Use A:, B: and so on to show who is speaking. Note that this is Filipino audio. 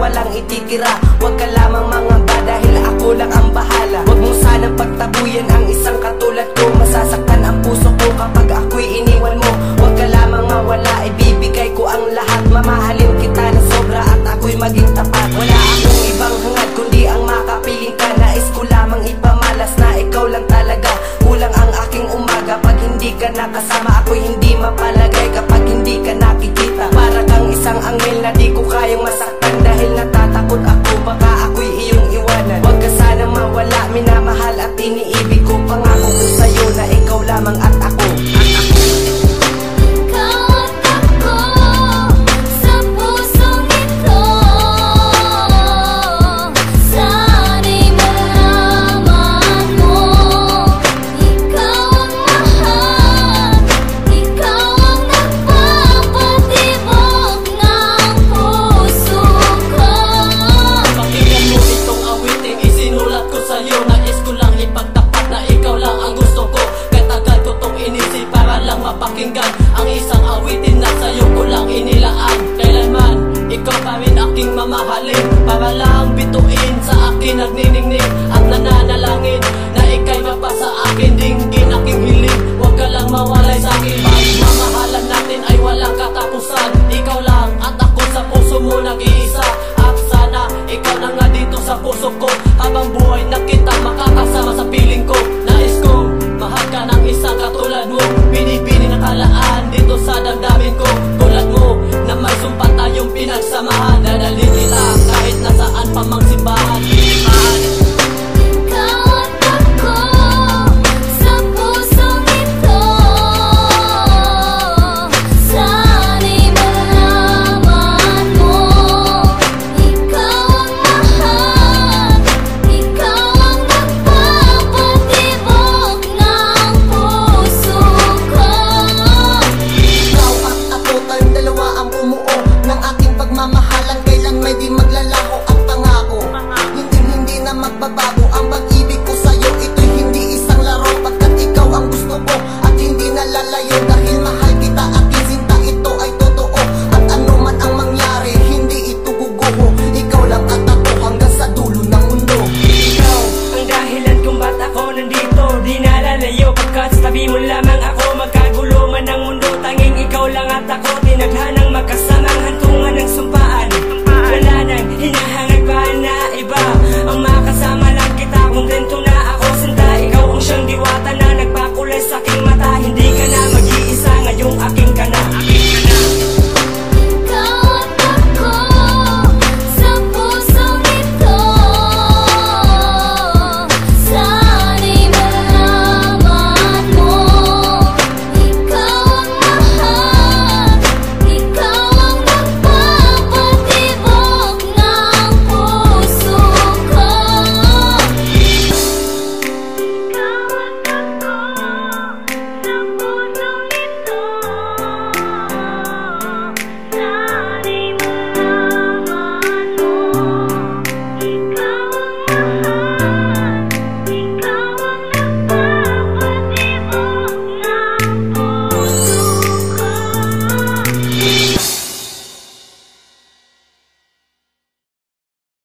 A: walang ititira. Huwag ka lamang mangamba dahil ako lang ang bahala. Huwag mo sanang pagtabuyan ang isang katulad ko. Masasaktan ang puso ko kapag ako'y iniwan mo. Huwag ka lamang mawala, ibibigay ko ang lahat. Mamahalin kita na sobra at ako'y maging tapat. Wala akong ibang hangad kundi ang makapiling ka. Nais ko lamang ipamalas na ikaw lang talaga. Kulang ang aking umaga pag hindi ka nakasama. Ako'y hindi mapalagay kapag hindi ka nakikita. Para kang isang anghel na di ko kayang masaktan. Dahil natatakot ako baka ako'y iyong iwanan. Huwag ka sana mawala, minamahal at iniibig ko. Pangako ko sa'yo na ikaw lamang at ako.
B: Pakinggan ang isang awitin na sa'yo ko lang inilaan. Kailanman ikaw pa rin aking mamahalin. Para lang bituin sa akin nagniningning at nananalangin na ika'y mapasa akin. Dinggin aking hiling, huwag ka lang mawalay sa'kin. Pagmamahalan natin ay walang katapusan. Ikaw lang at ako sa puso mo nag-iisa.